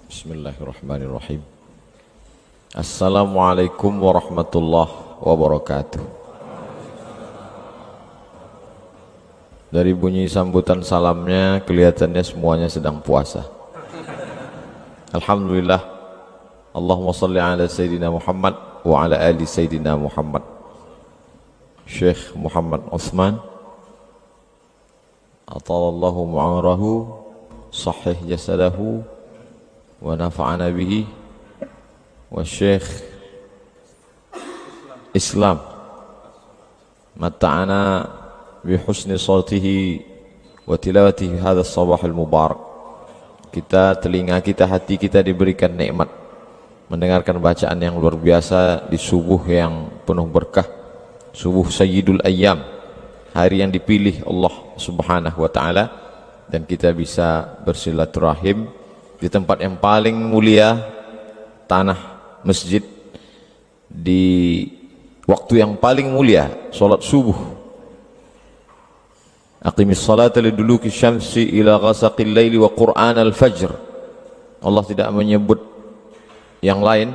Bismillahirrahmanirrahim. Assalamualaikum warahmatullahi wabarakatuh. Dari bunyi sambutan salamnya kelihatannya semuanya sedang puasa. Alhamdulillah. Allahumma salli ala Sayyidina Muhammad wa ala ali Sayyidina Muhammad. Syekh Muhammad Utsman atalallahu mu'amarahu sahih jasadahu wa nafa'ana bihi wa Syekh Islam mata'ana bihusni salatihi wa tilawatihi hadha sabah al-mubarak. Kita, telinga kita, hati kita diberikan nikmat mendengarkan bacaan yang luar biasa di subuh yang penuh berkah, subuh Sayyidul Ayyam, hari yang dipilih Allah Subhanahu wa ta'ala, dan kita bisa bersilaturahim di tempat yang paling mulia, tanah masjid, di waktu yang paling mulia, salat subuh. Aqimis salata liduluki syamsi ila ghasaqil laili wa qur'an al-fajr. Allah tidak menyebut yang lain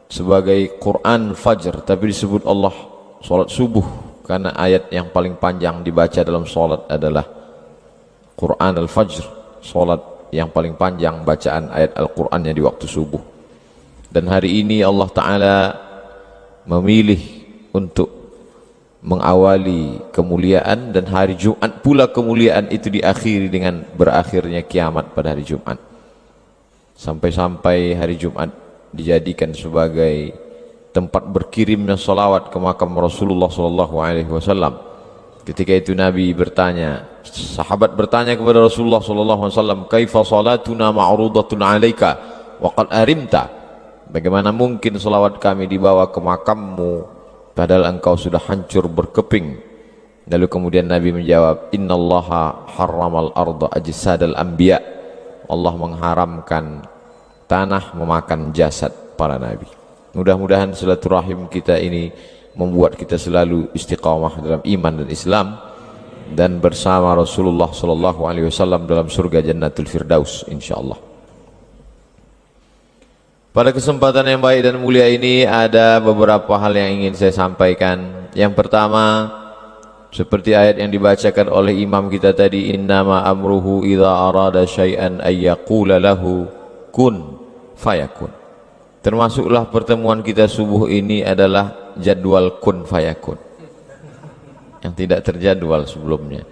sebagai Quran Fajr, tapi disebut Allah salat subuh karena ayat yang paling panjang dibaca dalam salat adalah Quran al-Fajr, salat yang paling panjang bacaan ayat Al-Qur'annya di waktu subuh. Dan hari ini Allah Ta'ala memilih untuk mengawali kemuliaan, dan hari Jumat pula kemuliaan itu diakhiri dengan berakhirnya kiamat pada hari Jumat. Sampai-sampai hari Jumat dijadikan sebagai tempat berkirimnya salawat ke makam Rasulullah SAW. Ketika itu Nabi bertanya, sahabat bertanya kepada Rasulullah SAW, kaifa salatuna ma'rudatun alaika wa qad arimta? Bagaimana mungkin salawat kami dibawa ke makammu padahal engkau sudah hancur berkeping? Lalu kemudian Nabi menjawab, innallaha harramal arda ajsadal anbiya. Allah mengharamkan tanah memakan jasad para nabi. Mudah-mudahan silaturahim kita ini membuat kita selalu istiqamah dalam iman dan Islam, dan bersama Rasulullah SAW dalam surga Jannatul Firdaus insyaallah. Pada kesempatan yang baik dan mulia ini ada beberapa hal yang ingin saya sampaikan. Yang pertama, seperti ayat yang dibacakan oleh imam kita tadi, innama amruhu idza arada syai'an ay yaqula lahu kun fayakun. Termasuklah pertemuan kita subuh ini adalah jadwal kun fayakun yang tidak terjadwal sebelumnya.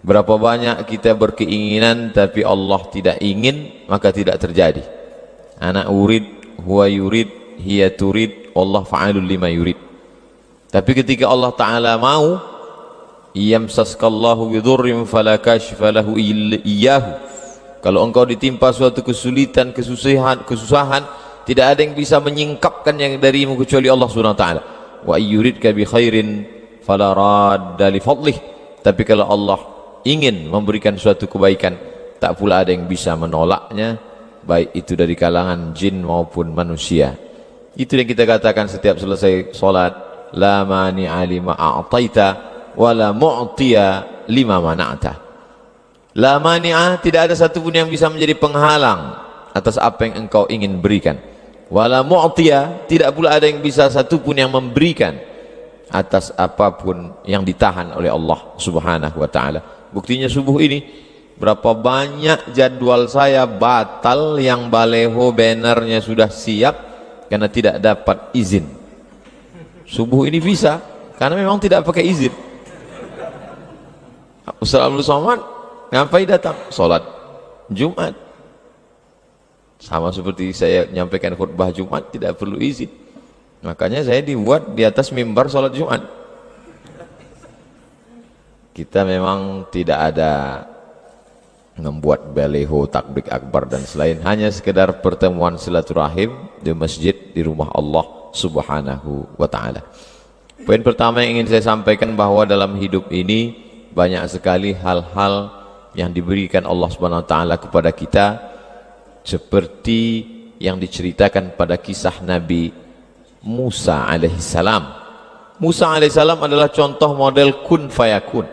Berapa banyak kita berkeinginan tapi Allah tidak ingin, maka tidak terjadi. Ana urid, huwa yurid, hiya turid, Allah fa'alul lima yurid. Tapi ketika Allah Ta'ala mau, yamsaskallahu bidhurrin fala kashifa lahu iyyahu. Kalau engkau ditimpa suatu kesulitan, kesusahan, tidak ada yang bisa menyingkapkan yang darimu kecuali Allah Subhanahu wa taala. Wa ayyuridka bi khairin fala radda li fadlih. Tapi kalau Allah ingin memberikan suatu kebaikan, tak pula ada yang bisa menolaknya, baik itu dari kalangan jin maupun manusia. Itu yang kita katakan setiap selesai salat, la mani'a lima a'taita wa la mu'tiya lima mana'ta. La mani'a, tidak ada satupun yang bisa menjadi penghalang atas apa yang engkau ingin berikan. Wala mu'tiya, tidak pula ada yang bisa satupun yang memberikan atas apapun yang ditahan oleh Allah Subhanahu wa ta'ala. Buktinya subuh ini, berapa banyak jadwal saya batal yang baleho bannernya sudah siap karena tidak dapat izin. Subuh ini bisa karena memang tidak pakai izin. Ustaz Abdul Somad ngapain datang? Salat Jumat. Sama seperti saya menyampaikan khutbah Jumat, tidak perlu izin. Makanya saya dibuat di atas mimbar salat Jumat. Kita memang tidak ada membuat baleho, takbir akbar dan selain, hanya sekedar pertemuan silaturahim di masjid, di rumah Allah Subhanahu wa ta'ala. Poin pertama yang ingin saya sampaikan bahwa dalam hidup ini banyak sekali hal-hal yang diberikan Allah Subhanahu wa ta'ala kepada kita, seperti yang diceritakan pada kisah Nabi Musa alaihissalam. Musa alaihissalam adalah contoh model kun fayakun.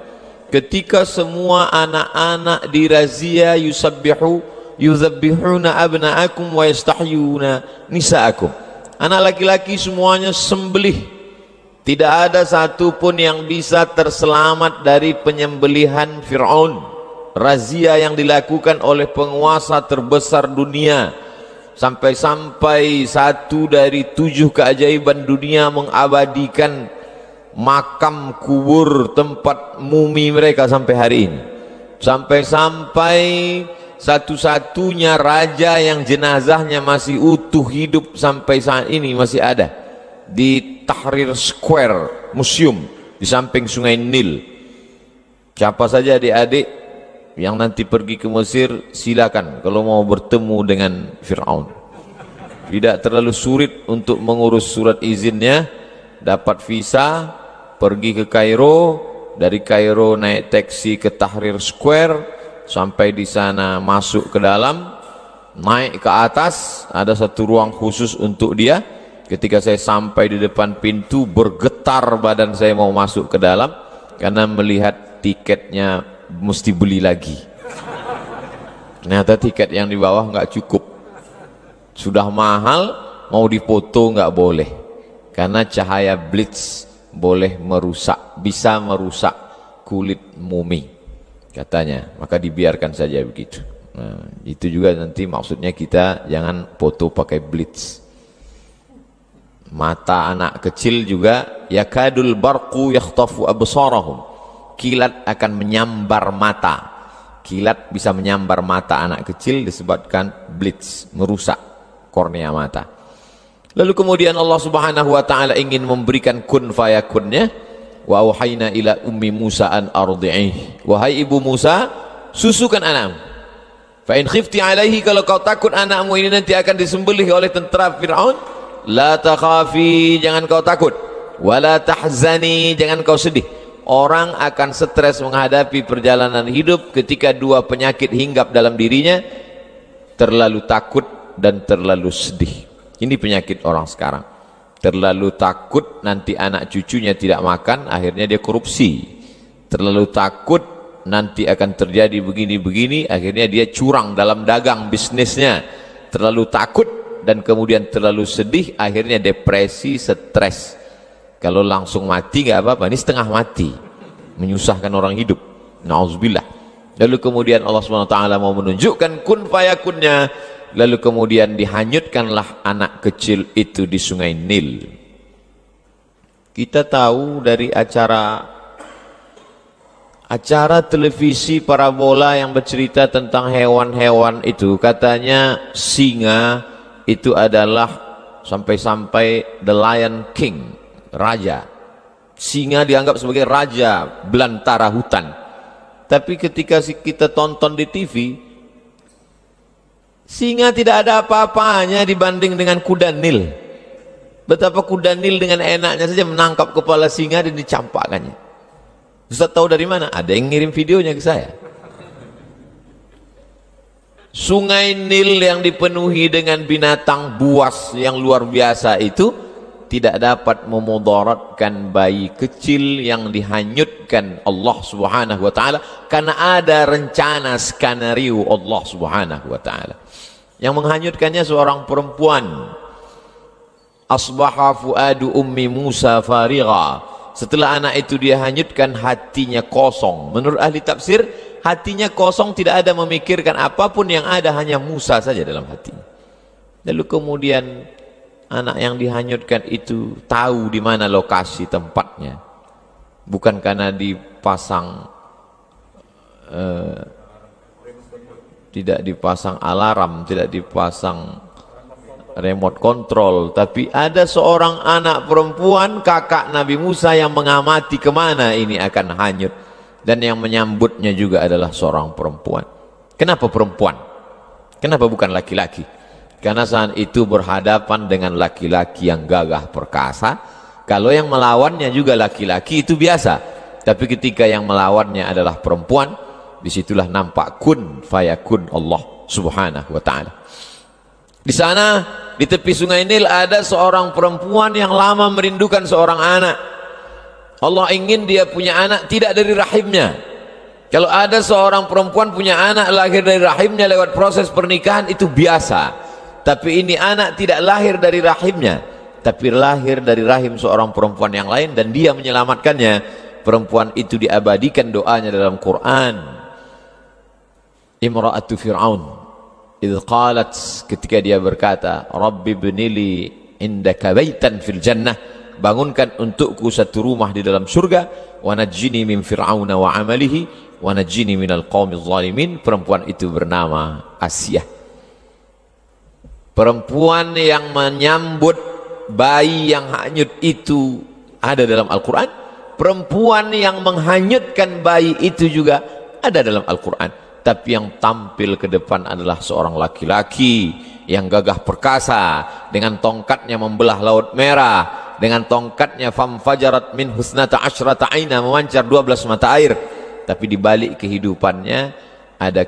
Ketika semua anak-anak dirazia yusabbihu yuzabbihuna abna'akum wa yastahyuna nisa'akum. Anak laki-laki semuanya sembelih. Tidak ada satupun yang bisa terselamat dari penyembelihan Fir'aun. Razia yang dilakukan oleh penguasa terbesar dunia, sampai-sampai 1 dari 7 keajaiban dunia mengabadikan makam kubur tempat mumi mereka sampai hari ini. Sampai-sampai satu-satunya raja yang jenazahnya masih utuh hidup sampai saat ini masih ada di Tahrir Square Museum di samping Sungai Nil. Siapa saja adik-adik yang nanti pergi ke Mesir, silakan kalau mau bertemu dengan Fir'aun. Tidak terlalu sulit untuk mengurus surat izinnya, dapat visa, pergi ke Kairo, dari Kairo naik taksi ke Tahrir Square, sampai di sana masuk ke dalam, naik ke atas, ada satu ruang khusus untuk dia. Ketika saya sampai di depan pintu, bergetar badan saya mau masuk ke dalam karena melihat tiketnya mesti beli lagi. Ternyata tiket yang di bawah nggak cukup, sudah mahal, mau dipoto nggak boleh karena cahaya blitz boleh merusak, bisa merusak kulit mumi katanya, maka dibiarkan saja begitu. Nah, itu juga nanti maksudnya kita jangan foto pakai blitz. Mata anak kecil juga yakadul barqu yakhtafu absarahum, kilat akan menyambar mata. Kilat bisa menyambar mata anak kecil disebabkan blitz, merusak kornea mata. Lalu kemudian Allah Subhanahu wa taala ingin memberikan kun fayakunnya. Wa auhayna ila ummi Musa an ardi'ih. Wahai ibu Musa, susukan anakmu. Fa in khifti alaihi, kalau kau takut anakmu ini nanti akan disembelih oleh tentara Fir'aun, la takhafi, jangan kau takut. Wala tahzani, jangan kau sedih. Orang akan stres menghadapi perjalanan hidup ketika 2 penyakit hinggap dalam dirinya, terlalu takut dan terlalu sedih. Ini penyakit orang sekarang. Terlalu takut nanti anak cucunya tidak makan, akhirnya dia korupsi. Terlalu takut nanti akan terjadi begini-begini, akhirnya dia curang dalam dagang bisnisnya. Terlalu takut dan kemudian terlalu sedih, akhirnya depresi, stres. Kalau langsung mati nggak apa-apa, ini setengah mati, menyusahkan orang hidup. Nauzubillah. Lalu kemudian Allah SWT mau menunjukkan kun fayakunnya, lalu kemudian dihanyutkanlah anak kecil itu di Sungai Nil. Kita tahu dari acara televisi parabola yang bercerita tentang hewan-hewan itu, katanya singa itu adalah sampai-sampai the Lion King, raja. Singa dianggap sebagai raja belantara hutan. Tapi ketika kita tonton di TV, singa tidak ada apa-apanya dibanding dengan kuda Nil. Betapa kuda Nil dengan enaknya saja menangkap kepala singa dan dicampakkannya. Ustaz tahu dari mana? Ada yang ngirim videonya ke saya. Sungai Nil yang dipenuhi dengan binatang buas yang luar biasa itu tidak dapat memudaratkan bayi kecil yang dihanyutkan Allah Subhanahu wa taala karena ada rencana skenario Allah Subhanahu wa taala. Yang menghanyutkannya seorang perempuan. Asbaha fuadu ummi Musa farigha. Setelah anak itu dia hanyutkan, hatinya kosong. Menurut ahli tafsir, hatinya kosong, tidak ada memikirkan apapun, yang ada hanya Musa saja dalam hatinya. Lalu kemudian anak yang dihanyutkan itu tahu di mana lokasi tempatnya. Bukan karena dipasang tidak dipasang alarm, tidak dipasang remote control, tapi ada seorang anak perempuan kakak Nabi Musa yang mengamati kemana ini akan hanyut, dan yang menyambutnya juga adalah seorang perempuan. Kenapa perempuan? Kenapa bukan laki-laki? Karena saat itu berhadapan dengan laki-laki yang gagah perkasa. Kalau yang melawannya juga laki-laki itu biasa, tapi ketika yang melawannya adalah perempuan, disitulah nampak kun fayakun Allah Subhanahu wa ta'ala. Di sana di tepi Sungai Nil ada seorang perempuan yang lama merindukan seorang anak. Allah ingin dia punya anak tidak dari rahimnya, Kalau ada seorang perempuan punya anak lahir dari rahimnya lewat proses pernikahan, itu biasa. Tapi ini anak tidak lahir dari rahimnya, tapi lahir dari rahim seorang perempuan yang lain, dan dia menyelamatkannya. Perempuan itu diabadikan doanya dalam Quran. Imra'atu Fir'aun idh qalat, ketika dia berkata, Rabbi bnili indaka baitan fil jannah, bangunkan untukku satu rumah di dalam surga, wa najjini min fir'auna wa amalihi wa najjini minal qaumiz zalimin. Perempuan itu bernama Asiyah. Perempuan yang menyambut bayi yang hanyut itu ada dalam Al-Quran. Perempuan yang menghanyutkan bayi itu juga ada dalam Al-Quran. Tapi yang tampil ke depan adalah seorang laki-laki yang gagah perkasa, dengan tongkatnya membelah laut merah, dengan tongkatnya famfajarat min husnata asyrata aina, memancar 12 mata air. Tapi di balik kehidupannya ada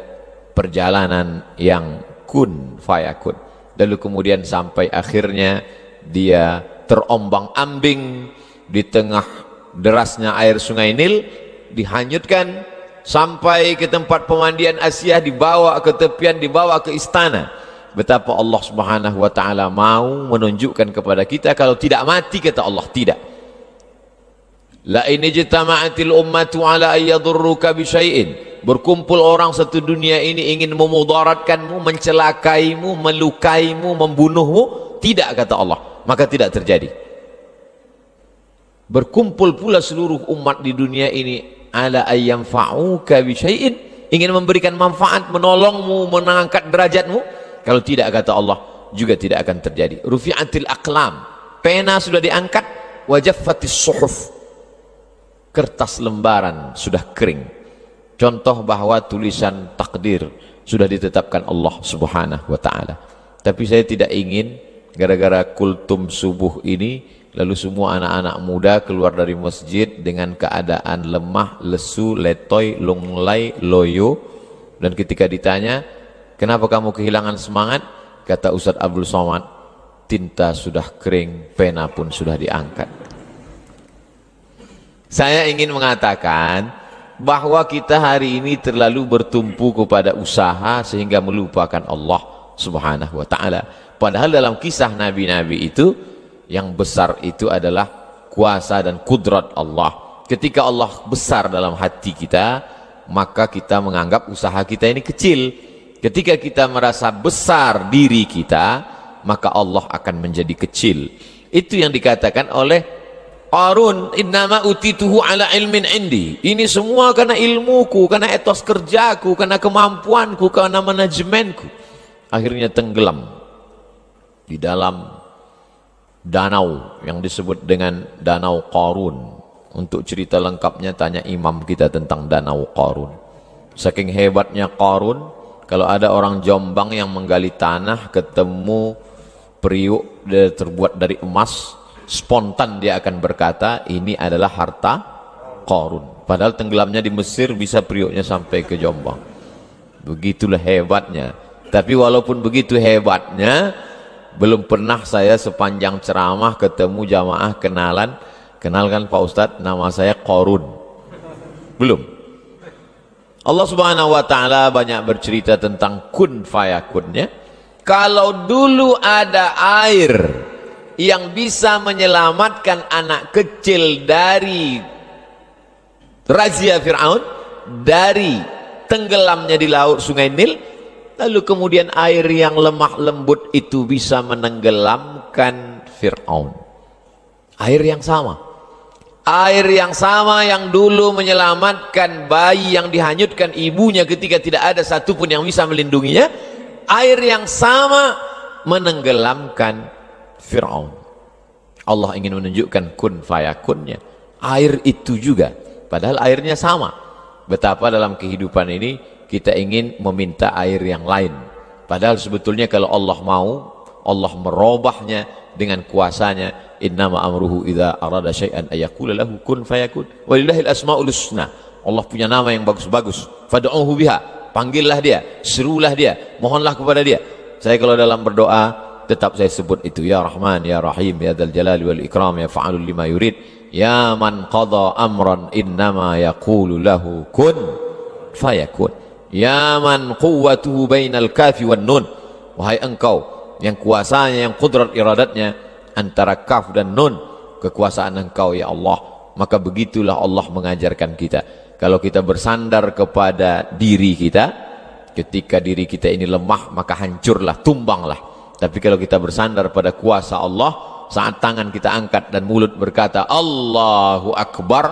perjalanan yang kun fayakun. Lalu kemudian sampai akhirnya dia terombang-ambing di tengah derasnya air sungai Nil, dihanyutkan sampai ke tempat pemandian Asiyah, dibawa ke tepian, dibawa ke istana. Betapa Allah Subhanahu wa taala mau menunjukkan kepada kita, kalau tidak mati, kata Allah, tidak. La in ijtama'atil ummatu ala ay yadurruka bi syai'in, berkumpul orang satu dunia ini ingin memudaratkanmu, mencelakaimu, melukaimu, membunuhmu, tidak, kata Allah, maka tidak terjadi. Berkumpul pula seluruh umat di dunia ini ala ayyam fa'uka bi syai'in, ingin memberikan manfaat, menolongmu, mengangkat derajatmu, kalau tidak, kata Allah, juga tidak akan terjadi. Rufi'atil aqlam, pena sudah diangkat, wajaffatis suhuf, kertas lembaran sudah kering. Contoh bahwa tulisan takdir sudah ditetapkan Allah Subhanahu wa taala. Tapi saya tidak ingin gara-gara kultum subuh ini lalu semua anak-anak muda keluar dari masjid dengan keadaan lemah, lesu, letoy, lunglai, loyo. Dan ketika ditanya, kenapa kamu kehilangan semangat? Kata Ustadz Abdul Somad, tinta sudah kering, pena pun sudah diangkat. Saya ingin mengatakan bahwa kita hari ini terlalu bertumpu kepada usaha sehingga melupakan Allah Subhanahu wa taala. Padahal dalam kisah nabi-nabi itu, yang besar itu adalah kuasa dan kudrat Allah. Ketika Allah besar dalam hati kita, maka kita menganggap usaha kita ini kecil. Ketika kita merasa besar diri kita, maka Allah akan menjadi kecil. Itu yang dikatakan oleh Qarun, innama utituhu ala ilmin indi. Ini semua karena ilmuku, karena etos kerjaku, karena kemampuanku, karena manajemenku. Akhirnya tenggelam di dalam danau yang disebut dengan Danau Qarun. Untuk cerita lengkapnya tanya imam kita tentang Danau Qarun. Saking hebatnya Qarun, kalau ada orang Jombang yang menggali tanah ketemu periuk terbuat dari emas, spontan dia akan berkata, ini adalah harta Qarun. Padahal tenggelamnya di Mesir, bisa periuknya sampai ke Jombang. Begitulah hebatnya. Tapi walaupun begitu hebatnya, belum pernah saya sepanjang ceramah ketemu jamaah kenalkan Pak Ustadz, nama saya Qarun. Belum. Allah Subhanahu wa taala banyak bercerita tentang kun fayakunnya. Kalau dulu ada air yang bisa menyelamatkan anak kecil dari razia Fir'aun, dari tenggelamnya di laut sungai Nil, lalu kemudian air yang lemah lembut itu bisa menenggelamkan Fir'aun. Air yang sama. Air yang sama yang dulu menyelamatkan bayi yang dihanyutkan ibunya ketika tidak ada satupun yang bisa melindunginya. Air yang sama menenggelamkan Fir'aun. Allah ingin menunjukkan kun fayakunnya. Air itu juga. Padahal airnya sama. Betapa dalam kehidupan ini kita ingin meminta air yang lain. Padahal sebetulnya kalau Allah mau, Allah merubahnya dengan kuasanya. Innama amruhu idza arada syai'an ayaqula lahu kun fayakun. Walillahil asmaul husna. Allah punya nama yang bagus-bagus. Fad'uhu biha. Panggillah dia, serulah dia, mohonlah kepada dia. Saya kalau dalam berdoa tetap saya sebut itu, ya Rahman, ya Rahim, ya Dzal Jalali wal Ikram, ya Fa'alul lima yurid, ya man qadha amran innama yaqulu lahu kun fayakun. Ya man quwwatuhu bainal kafi wan nun, wahai engkau yang kuasanya, yang kudrat iradatnya antara kaf dan nun, kekuasaan engkau ya Allah. Maka begitulah Allah mengajarkan kita. Kalau kita bersandar kepada diri kita, ketika diri kita ini lemah, maka hancurlah, tumbanglah. Tapi kalau kita bersandar pada kuasa Allah, saat tangan kita angkat dan mulut berkata Allahu Akbar,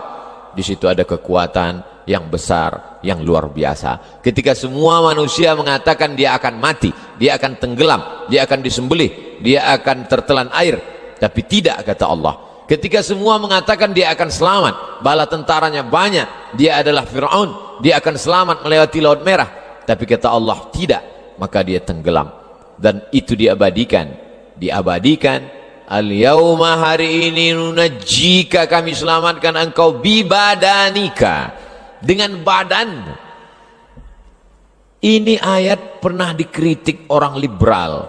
di situ ada kekuatan yang besar, yang luar biasa. Ketika semua manusia mengatakan dia akan mati, dia akan tenggelam, dia akan disembelih, dia akan tertelan air, tapi tidak, kata Allah. Ketika semua mengatakan dia akan selamat, bala tentaranya banyak, dia adalah Fir'aun, dia akan selamat melewati Laut Merah, tapi kata Allah tidak, maka dia tenggelam. Dan itu diabadikan. Al-yawma, hari ini, nunajjika, kami selamatkan engkau, bibadanika, dengan badanmu. Ini ayat pernah dikritik orang liberal.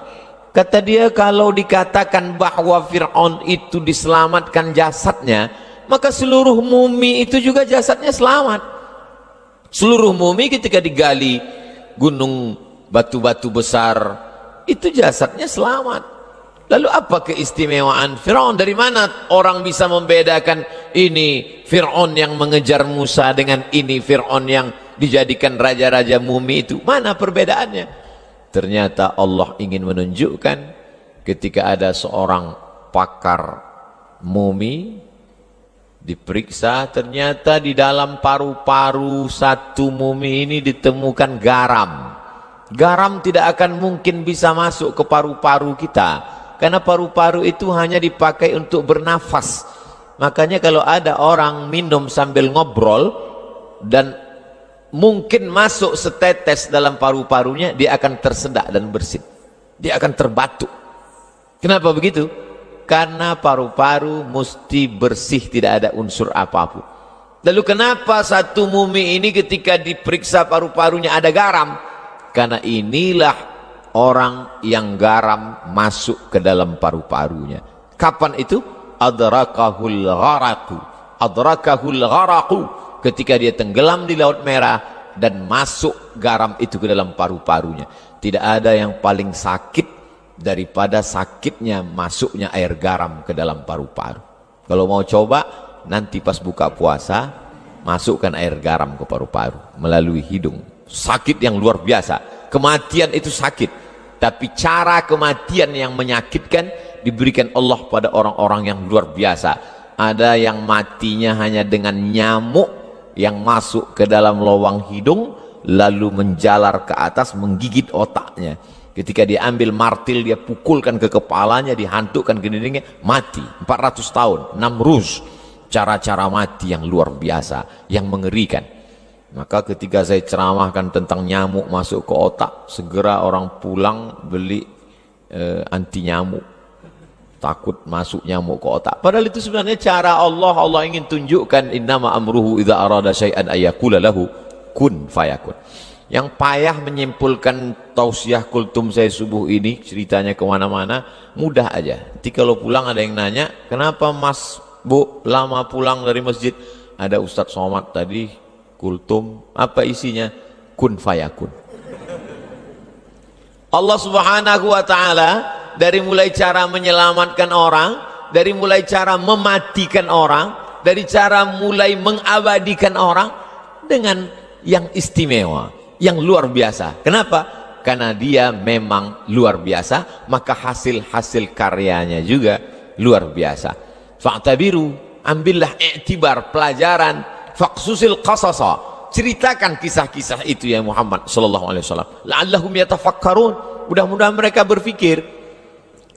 Kata dia, kalau dikatakan bahwa Fir'aun itu diselamatkan jasadnya, maka seluruh mumi itu juga jasadnya selamat. Seluruh mumi ketika digali gunung, batu-batu besar, itu jasadnya selamat. Lalu apa keistimewaan Fir'aun? Dari mana orang bisa membedakan ini Fir'aun yang mengejar Musa dengan ini Fir'aun yang dijadikan raja-raja mumi itu? Mana perbedaannya? Ternyata Allah ingin menunjukkan ketika ada seorang pakar mumi diperiksa, ternyata di dalam paru-paru satu mumi ini ditemukan garam. Garam tidak akan mungkin bisa masuk ke paru-paru kita, karena paru-paru itu hanya dipakai untuk bernafas. Makanya kalau ada orang minum sambil ngobrol dan mungkin masuk setetes dalam paru-parunya, dia akan tersedak dan bersin, dia akan terbatuk. Kenapa begitu? Karena paru-paru mesti bersih, tidak ada unsur apapun. Lalu kenapa satu mumi ini ketika diperiksa paru-parunya ada garam? Karena inilah orang yang garam masuk ke dalam paru-parunya. Kapan itu? Adrakahul gharaqu, adrakahul gharaqu, ketika dia tenggelam di Laut Merah dan masuk garam itu ke dalam paru-parunya. Tidak ada yang paling sakit daripada sakitnya masuknya air garam ke dalam paru-paru. Kalau mau coba, nanti pas buka puasa, masukkan air garam ke paru-paru melalui hidung. Sakit yang luar biasa. Kematian itu sakit, tapi cara kematian yang menyakitkan diberikan Allah pada orang-orang yang luar biasa. Ada yang matinya hanya dengan nyamuk yang masuk ke dalam lubang hidung lalu menjalar ke atas menggigit otaknya. Ketika dia ambil martil, dia pukulkan ke kepalanya, dihantukkan ke dindingnya, mati 400 tahun. Namrus, cara-cara mati yang luar biasa, yang mengerikan. Maka ketika saya ceramahkan tentang nyamuk masuk ke otak, segera orang pulang beli anti nyamuk, takut masuk nyamuk ke otak. Padahal itu sebenarnya cara Allah. Allah ingin tunjukkan innama amruhu idza arada syai'an ayyaqula lahu kun fayakun. Yang payah menyimpulkan tausiah kultum saya subuh ini, ceritanya kemana-mana, mudah aja. Nanti kalau pulang ada yang nanya, kenapa Mas Bu lama pulang dari masjid? Ada Ustadz Somad tadi kultum, apa isinya? Kun fayakun. Allah Subhanahu wa ta'ala dari mulai cara menyelamatkan orang, dari mulai cara mematikan orang, dari cara mulai mengabadikan orang dengan yang istimewa, yang luar biasa. Kenapa? Karena dia memang luar biasa, maka hasil-hasil karyanya juga luar biasa. Fa'tabiru, ambillah i'tibar, pelajaran, faqsusil qasasa, ceritakan kisah-kisah itu ya Muhammad sallallahu alaihi wasallam, la'allahum yatafakkarun, mudah-mudahan mereka berpikir.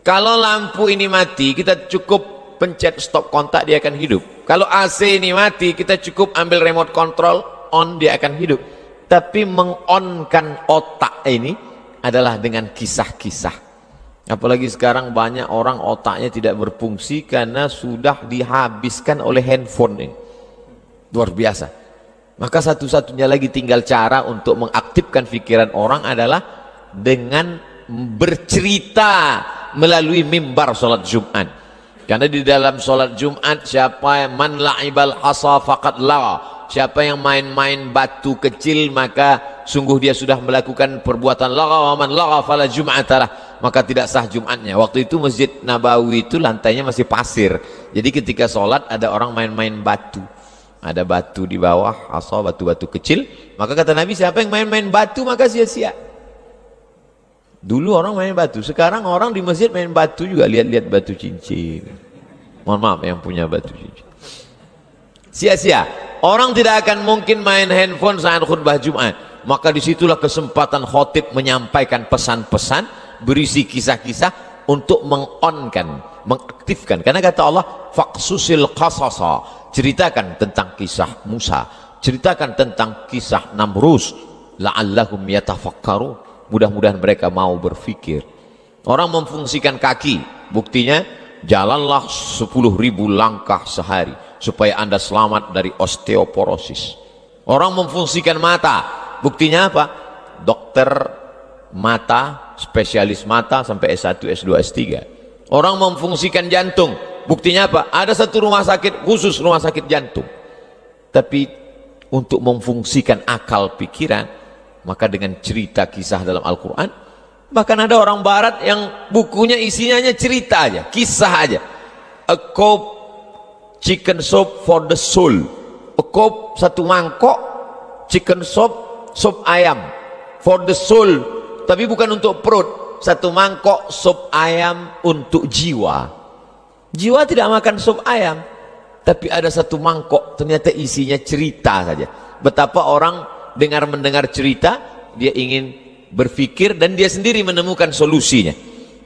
Kalau lampu ini mati, kita cukup pencet stop kontak, dia akan hidup. Kalau AC ini mati, kita cukup ambil remote control, on, dia akan hidup. Tapi mengonkan otak ini adalah dengan kisah-kisah. Apalagi sekarang banyak orang otaknya tidak berfungsi karena sudah dihabiskan oleh handphone ini. Luar biasa. Maka satu-satunya lagi tinggal cara untuk mengaktifkan pikiran orang adalah dengan bercerita melalui mimbar sholat Jumat. Karena di dalam sholat Jumat, siapa man la'ibal hasa faqad la, siapa yang main-main batu kecil maka sungguh dia sudah melakukan perbuatan lagha, wa man lagha fala jum'atalah, maka tidak sah Jumatnya. Waktu itu Masjid Nabawi itu lantainya masih pasir, jadi ketika sholat ada orang main-main batu, ada batu di bawah, asal batu-batu kecil, maka kata Nabi siapa yang main-main batu maka sia-sia. Dulu orang main batu, sekarang orang di masjid main batu juga, lihat-lihat batu cincin. Mohon maaf yang punya batu cincin, sia-sia. Orang tidak akan mungkin main handphone saat khutbah Jumat. Maka disitulah kesempatan khotib menyampaikan pesan-pesan berisi kisah-kisah untuk mengonkan, mengaktifkan. Karena kata Allah, faqsusil qasasa, ceritakan tentang kisah Musa, ceritakan tentang kisah Namrus, la'allahum yatafakkarun, mudah-mudahan mereka mau berfikir. Orang memfungsikan kaki, buktinya jalanlah 10.000 langkah sehari supaya Anda selamat dari osteoporosis. Orang memfungsikan mata, buktinya apa? Dokter mata, spesialis mata sampai S1, S2, S3. Orang memfungsikan jantung, buktinya apa? Ada satu rumah sakit khusus, rumah sakit jantung. Tapi untuk memfungsikan akal pikiran, maka dengan cerita kisah dalam Al-Quran, bahkan ada orang barat yang bukunya isinya hanya cerita aja, kisah aja. A cup chicken soup for the soul, a cup, satu mangkok chicken soup, sup ayam for the soul, tapi bukan untuk perut. Satu mangkok sup ayam untuk jiwa. Jiwa tidak makan sup ayam, tapi ada satu mangkok ternyata isinya cerita saja. Betapa orang mendengar cerita, dia ingin berpikir dan dia sendiri menemukan solusinya.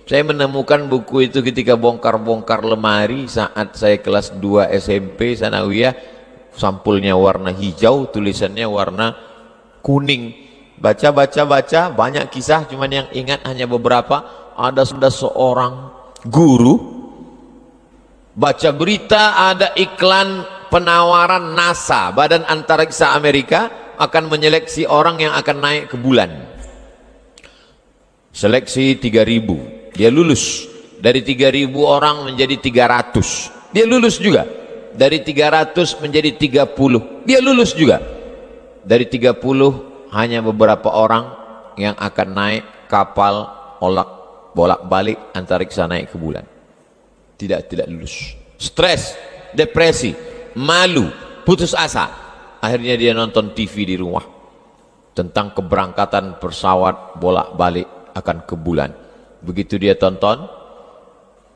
Saya menemukan buku itu ketika bongkar-bongkar lemari saat saya kelas 2 SMP Sanawiyah. Sampulnya warna hijau, tulisannya warna kuning. Baca, banyak kisah, cuman yang ingat hanya beberapa. Ada seorang guru baca berita, ada iklan penawaran NASA, Badan Antariksa Amerika, akan menyeleksi orang yang akan naik ke bulan. Seleksi 3.000. Dia lulus. Dari 3.000 orang menjadi 300. Dia lulus juga. Dari 300 menjadi 30. Dia lulus juga. Dari 30 hanya beberapa orang yang akan naik kapal bolak-balik antariksa naik ke bulan. Tidak lulus. Stres, depresi, malu, putus asa. Akhirnya dia nonton TV di rumah tentang keberangkatan pesawat bolak-balik akan ke bulan. Begitu dia tonton,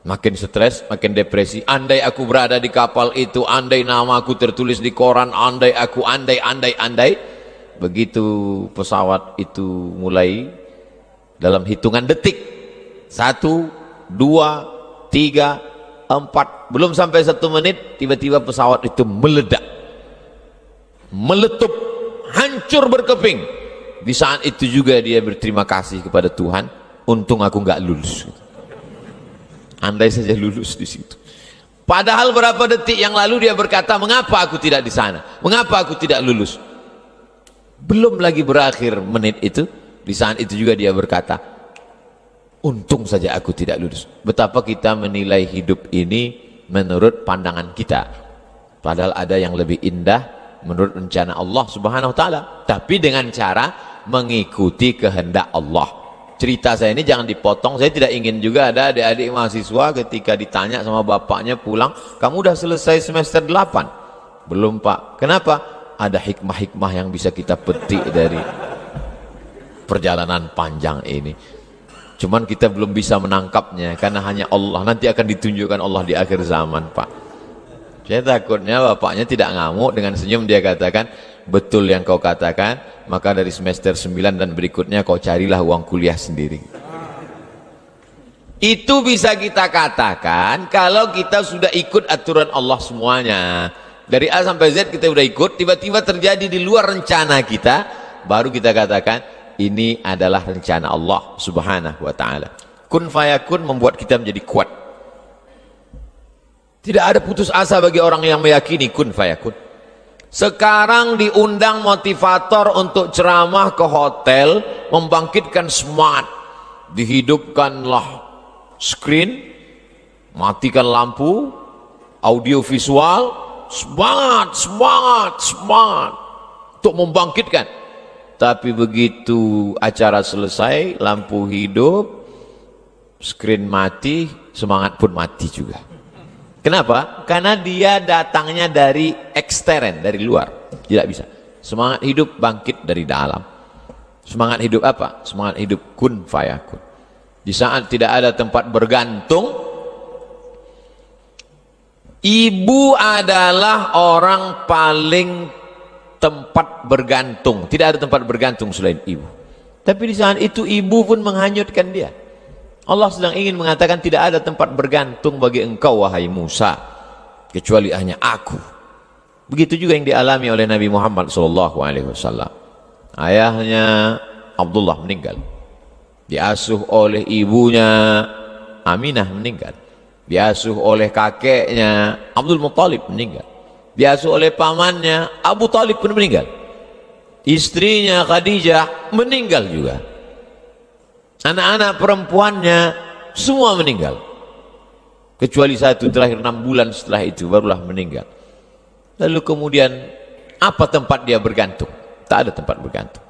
makin stres, makin depresi. Andai aku berada di kapal itu, andai nama aku tertulis di koran, andai. Begitu pesawat itu mulai, dalam hitungan detik, 1, 2, 3, 4, belum sampai 1 menit, tiba-tiba pesawat itu meledak, meletup, hancur berkeping. Di saat itu juga dia berterima kasih kepada Tuhan, untung aku nggak lulus. Andai saja lulus di situ. Padahal berapa detik yang lalu dia berkata, mengapa aku tidak di sana? Mengapa aku tidak lulus? Belum lagi berakhir menit itu, di saat itu juga dia berkata, untung saja aku tidak lulus. Betapa kita menilai hidup ini menurut pandangan kita. Padahal ada yang lebih indah menurut rencana Allah Subhanahu wa taala, tapi dengan cara mengikuti kehendak Allah. Cerita saya ini jangan dipotong. Saya tidak ingin juga ada adik-adik mahasiswa ketika ditanya sama bapaknya pulang, kamu udah selesai semester 8? Belum Pak. Kenapa? Ada hikmah-hikmah yang bisa kita petik dari perjalanan panjang ini. Cuman kita belum bisa menangkapnya karena hanya Allah. Nanti akan ditunjukkan Allah di akhir zaman Pak. Saya takutnya bapaknya tidak ngamuk, dengan senyum dia katakan, betul yang kau katakan, maka dari semester 9 dan berikutnya kau carilah uang kuliah sendiri. Itu bisa kita katakan kalau kita sudah ikut aturan Allah semuanya. Dari A sampai Z kita sudah ikut, tiba-tiba terjadi di luar rencana kita, baru kita katakan ini adalah rencana Allah Subhanahu wa taala. Kun fayakun membuat kita menjadi kuat. Tidak ada putus asa bagi orang yang meyakini kun fayakun. Sekarang diundang motivator untuk ceramah ke hotel, membangkitkan semangat. Dihidupkanlah screen, matikan lampu, audio visual, semangat, semangat, semangat untuk membangkitkan. Tapi begitu acara selesai, lampu hidup, screen mati, semangat pun mati juga. Kenapa? Karena dia datangnya dari ekstern, dari luar. Tidak bisa. Semangat hidup bangkit dari dalam. Semangat hidup apa? Semangat hidup kun fayakun. Di saat tidak ada tempat bergantung, ibu adalah orang paling tempat bergantung. Tidak ada tempat bergantung selain ibu. Tapi di saat itu ibu pun menghanyutkan dia. Allah sedang ingin mengatakan tidak ada tempat bergantung bagi engkau wahai Musa kecuali hanya aku. Begitu juga yang dialami oleh Nabi Muhammad SAW. Ayahnya Abdullah meninggal, diasuh oleh ibunya Aminah meninggal, diasuh oleh kakeknya Abdul Muttalib meninggal, diasuh oleh pamannya Abu Talib pun meninggal, istrinya Khadijah meninggal juga, anak-anak perempuannya semua meninggal, kecuali satu terakhir 6 bulan setelah itu barulah meninggal. Lalu kemudian apa tempat dia bergantung? Tak ada tempat bergantung.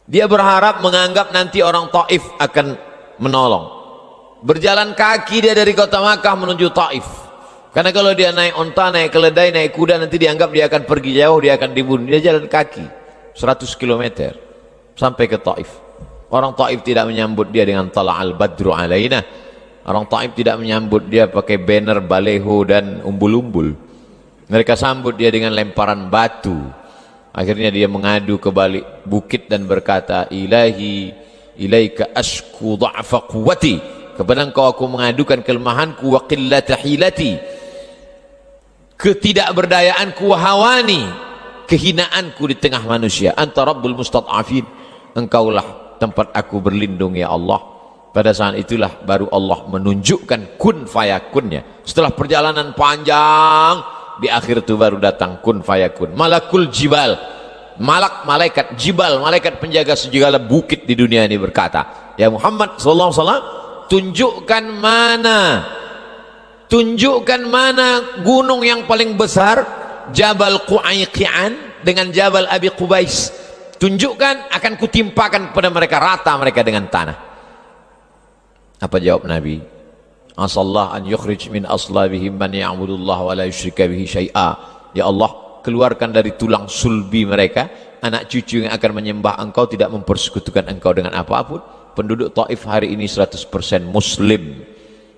Dia berharap, menganggap nanti orang Taif akan menolong. Berjalan kaki dia dari kota Makkah menuju Taif. Karena kalau dia naik onta, naik keledai, naik kuda, nanti dianggap dia akan pergi jauh, dia akan dibunuh. Dia jalan kaki 100 km sampai ke Taif. Orang Taif tidak menyambut dia dengan tala'al badru alaina. Orang Taif tidak menyambut dia pakai banner, baleho dan umbul-umbul. Mereka sambut dia dengan lemparan batu. Akhirnya dia mengadu ke balik bukit dan berkata, Ilahi ilaika ashku dha'fa quwwati, kepada engkau aku mengadukan kelemahanku, wa qillata hilati, ketidakberdayaanku, wa hawani, kehinaanku di tengah manusia. Anta rabbul mustad'afin, engkaulah tempat aku berlindung ya Allah. Pada saat itulah baru Allah menunjukkan kun fayakunnya. Setelah perjalanan panjang, di akhir itu baru datang kun fayakun. Malakul jibal, malaikat jibal, malaikat penjaga segala bukit di dunia ini berkata, ya Muhammad sallallahu alaihi wasallam, tunjukkan mana gunung yang paling besar, Jabal Qu'ayqi'an dengan Jabal Abi Qubais. Tunjukkan, akan kutimpakan kepada mereka, rata mereka dengan tanah. Apa jawab Nabi? Asallah an yukhrij min aslabihim man ya'budullah wa la yusyrika bihi syai'a. Ya Allah, keluarkan dari tulang sulbi mereka anak cucu yang akan menyembah engkau, tidak mempersekutukan engkau dengan apapun. Penduduk Taif hari ini 100% muslim.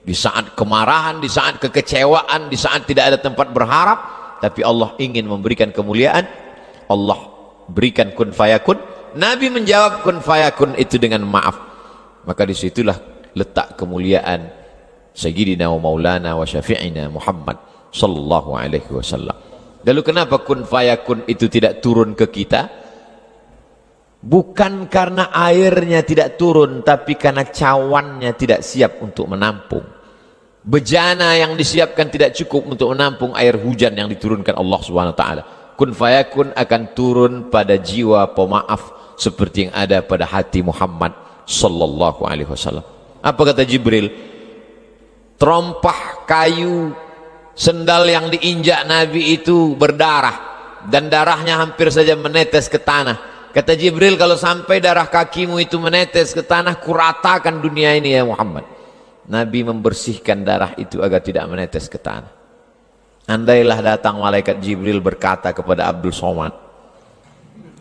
Di saat kemarahan, di saat kekecewaan, di saat tidak ada tempat berharap, tapi Allah ingin memberikan kemuliaan, Allah berikan kun fayakun. Nabi menjawab kun fayakun itu dengan maaf. Maka disitulah letak kemuliaan Sayyidina wa maulana wa syafi'ina Muhammad sallallahu alaihi wasallam. Lalu kenapa kun fayakun itu tidak turun ke kita? Bukan karena airnya tidak turun, tapi karena cawannya tidak siap untuk menampung. Bejana yang disiapkan tidak cukup untuk menampung air hujan yang diturunkan Allah Subhanahu wa taala. Kun fayakun akan turun pada jiwa pemaaf seperti yang ada pada hati Muhammad sallallahu alaihi wasallam. Apa kata Jibril? Terompah kayu sendal yang diinjak Nabi itu berdarah dan darahnya hampir saja menetes ke tanah. Kata Jibril, kalau sampai darah kakimu itu menetes ke tanah, kuratakan dunia ini ya Muhammad. Nabi membersihkan darah itu agar tidak menetes ke tanah. Andailah datang malaikat Jibril berkata kepada Abdul Somad,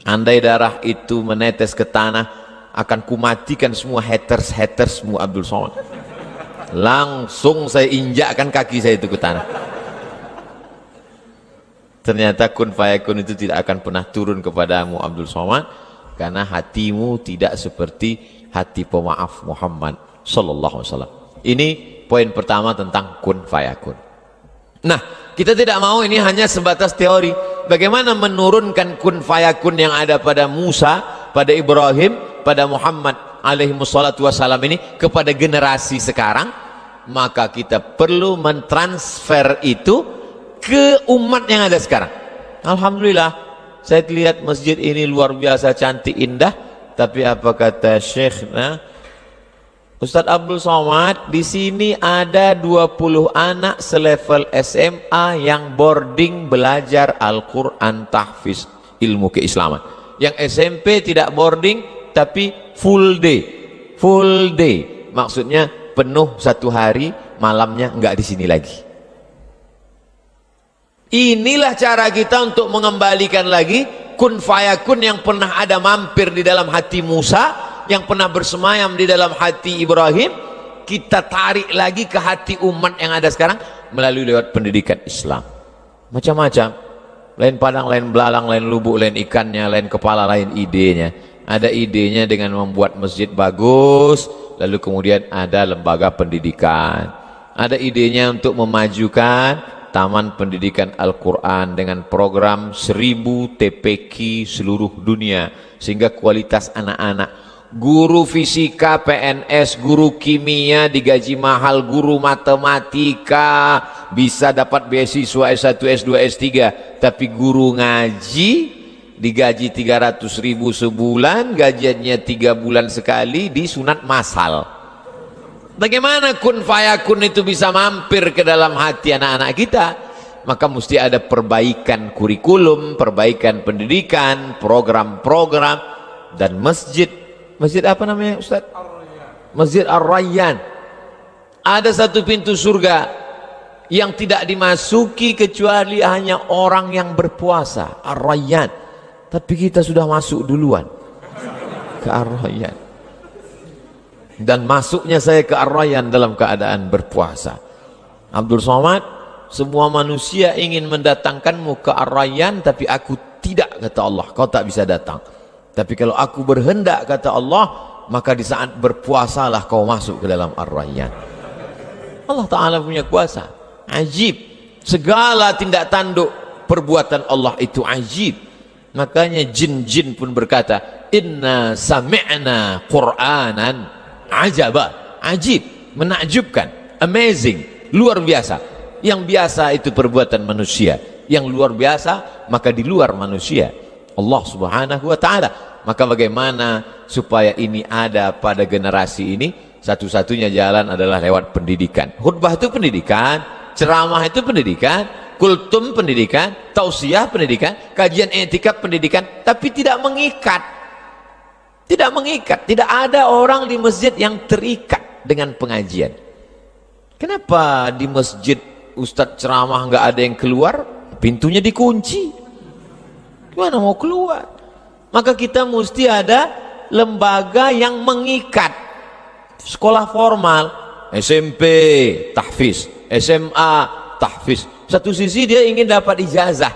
andai darah itu menetes ke tanah, akan kumatikan semua hatersmu Abdul Somad. Langsung saya injakkan kaki saya itu ke tanah. Ternyata kun fayakun itu tidak akan pernah turun kepadamu Abdul Somad, karena hatimu tidak seperti hati pemaaf Muhammad sallallahu alaihi wasallam. Ini poin pertama tentang kun fayakun. Nah, kita tidak mau ini hanya sebatas teori. Bagaimana menurunkan kun fayakun yang ada pada Musa, pada Ibrahim, pada Muhammad alaihi wassalatu wassalam ini kepada generasi sekarang? Maka kita perlu mentransfer itu ke umat yang ada sekarang. Alhamdulillah, saya lihat masjid ini luar biasa cantik indah, tapi apa kata Syekhna, Ustadz Abdul Somad, di sini ada 20 anak selevel SMA yang boarding belajar Al-Quran tahfiz ilmu keislaman. Yang SMP tidak boarding tapi full day. Full day maksudnya penuh 1 hari, malamnya enggak di sini lagi. Inilah cara kita untuk mengembalikan lagi kun fayakun yang pernah ada mampir di dalam hati Musa, yang pernah bersemayam di dalam hati Ibrahim, kita tarik lagi ke hati umat yang ada sekarang melalui lewat pendidikan Islam. Macam-macam, lain padang, lain belalang, lain lubuk, lain ikannya, lain kepala, lain idenya. Ada idenya dengan membuat masjid bagus, lalu kemudian ada lembaga pendidikan. Ada idenya untuk memajukan Taman Pendidikan Al-Quran dengan program 1000 TPQ seluruh dunia, sehingga kualitas anak-anak, guru fisika PNS, guru kimia digaji mahal, guru matematika bisa dapat beasiswa S1, S2, S3, tapi guru ngaji digaji 300.000 sebulan, gajiannya 3 bulan sekali, disunat massal. Bagaimana kun fayakun itu bisa mampir ke dalam hati anak-anak kita? Maka mesti ada perbaikan kurikulum, perbaikan pendidikan, program-program, dan masjid. Masjid apa namanya Ustaz? Masjid Ar-Rayyan. Ada satu pintu surga yang tidak dimasuki kecuali hanya orang yang berpuasa, Ar-Rayyan. Tapi kita sudah masuk duluan ke Ar-Rayyan. Dan masuknya saya ke Ar-Rayyan dalam keadaan berpuasa. Abdul Somad, semua manusia ingin mendatangkanmu ke Ar-Rayyan, tapi aku tidak, kata Allah, kau tak bisa datang. Tapi kalau aku berhendak, kata Allah, maka di saat berpuasalah kau masuk ke dalam Ar-Rayyan. Allah Ta'ala punya kuasa ajib. Segala tindak tanduk perbuatan Allah itu ajib. Makanya jin-jin pun berkata, inna sami'na Qur'anan ajaba. Ajib, menakjubkan, amazing, luar biasa. Yang biasa itu perbuatan manusia, yang luar biasa maka di luar manusia Allah Subhanahu wa ta'ala. Maka bagaimana supaya ini ada pada generasi ini? Satu-satunya jalan adalah lewat pendidikan. Khutbah itu pendidikan, ceramah itu pendidikan, kultum pendidikan, tausiah pendidikan, kajian etika pendidikan, tapi tidak mengikat. Tidak mengikat. Tidak ada orang di masjid yang terikat dengan pengajian. Kenapa di masjid Ustadz ceramah nggak ada yang keluar? Pintunya dikunci. Gimana mau keluar? Maka kita mesti ada lembaga yang mengikat. Sekolah formal, SMP tahfiz, SMA tahfiz. Satu sisi dia ingin dapat ijazah,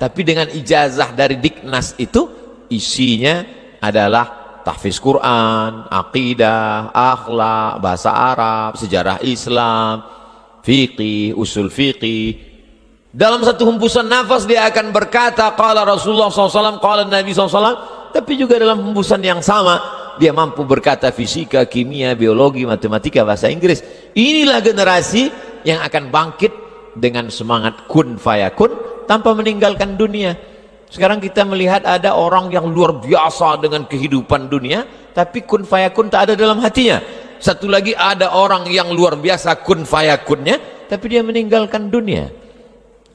tapi dengan ijazah dari Diknas itu isinya adalah tahfiz Quran, akidah, akhlak, bahasa Arab, sejarah Islam, fiqih, usul fiqih. Dalam satu hembusan nafas dia akan berkata qala Rasulullah SAW, qala Nabi SAW. Tapi juga dalam hembusan yang sama dia mampu berkata fisika, kimia, biologi, matematika, bahasa Inggris. Inilah generasi yang akan bangkit dengan semangat kun fayakun tanpa meninggalkan dunia. Sekarang kita melihat ada orang yang luar biasa dengan kehidupan dunia, tapi kun fayakun tak ada dalam hatinya. Satu lagi ada orang yang luar biasa kun fayakunnya, tapi dia meninggalkan dunia.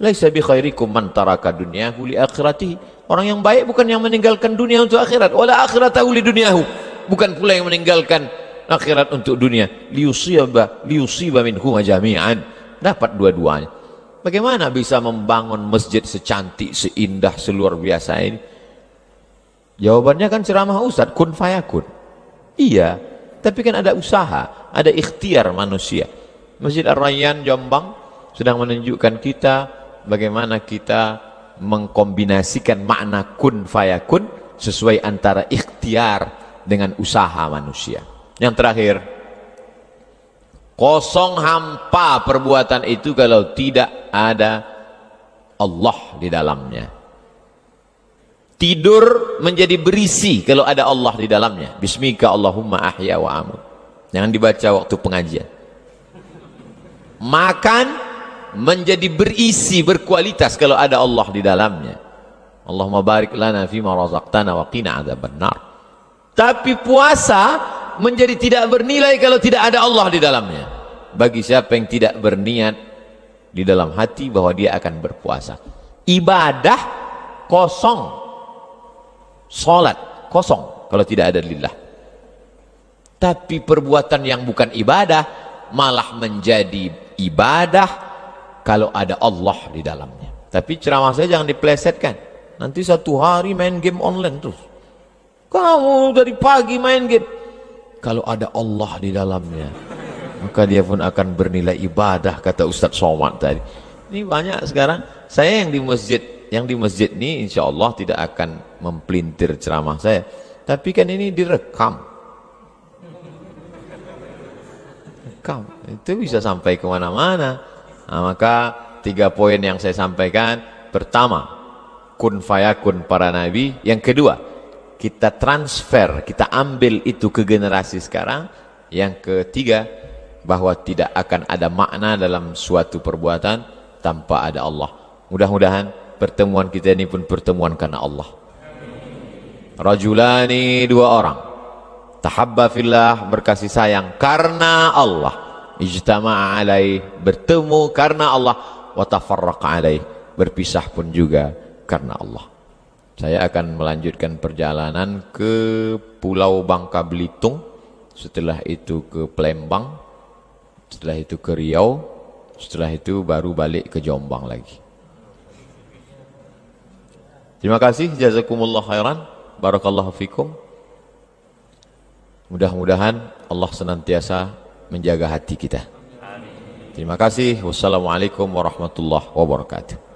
Laisa bi khairikum man taraka dunyahu li akhiratihi. Orang yang baik bukan yang meninggalkan dunia untuk akhirat, wala akhiratahu li dunyahu. Bukan pula yang meninggalkan akhirat untuk dunia. Liusiba minhum jami'an. Dapat dua-duanya. Bagaimana bisa membangun masjid secantik, seindah, seluar biasa ini? Jawabannya kan ceramah Ustaz, kun fayakun. Iya, tapi kan ada usaha, ada ikhtiar manusia. Masjid Ar-Rayyan Jombang sedang menunjukkan kita bagaimana kita mengkombinasikan makna kun fayakun sesuai antara ikhtiar dengan usaha manusia. Yang terakhir, kosong hampa perbuatan itu kalau tidak ada Allah di dalamnya. Tidur menjadi berisi kalau ada Allah di dalamnya. Bismika Allahumma ahya wa amut. Jangan dibaca waktu pengajian. Makan menjadi berisi, berkualitas kalau ada Allah di dalamnya. Allahumma barik lana fima razaqtana wa qina adzabannar. Tapi puasa menjadi tidak bernilai kalau tidak ada Allah di dalamnya. Bagi siapa yang tidak berniat di dalam hati bahwa dia akan berpuasa, ibadah kosong, salat kosong kalau tidak ada lillah. Tapi perbuatan yang bukan ibadah malah menjadi ibadah kalau ada Allah di dalamnya. Tapi ceramah saya jangan diplesetkan. Nanti satu hari main game online terus. Kamu dari pagi main game. Kalau ada Allah di dalamnya, maka dia pun akan bernilai ibadah, kata Ustadz Somad tadi. Ini banyak sekarang. Saya yang di masjid ini insya Allah tidak akan mempelintir ceramah saya. Tapi kan ini direkam. Itu bisa sampai kemana-mana. Nah, maka 3 poin yang saya sampaikan: pertama, kun fayakun para nabi. Yang kedua, kita transfer, kita ambil itu ke generasi sekarang. Yang ketiga, bahwa tidak akan ada makna dalam suatu perbuatan tanpa ada Allah. Mudah-mudahan pertemuan kita ini pun pertemuan karena Allah. Rajulani, 2 orang, tahabba fillah, berkasih sayang karena Allah, ijtama'a alaih, bertemu karena Allah, wa tafarraqa alaih, berpisah pun juga karena Allah. Saya akan melanjutkan perjalanan ke Pulau Bangka Belitung, setelah itu ke Palembang, setelah itu ke Riau, setelah itu baru balik ke Jombang lagi. Terima kasih, jazakumullah khairan, barakallahu fikum. Mudah-mudahan Allah senantiasa menjaga hati kita. Terima kasih. Wassalamualaikum warahmatullahi wabarakatuh.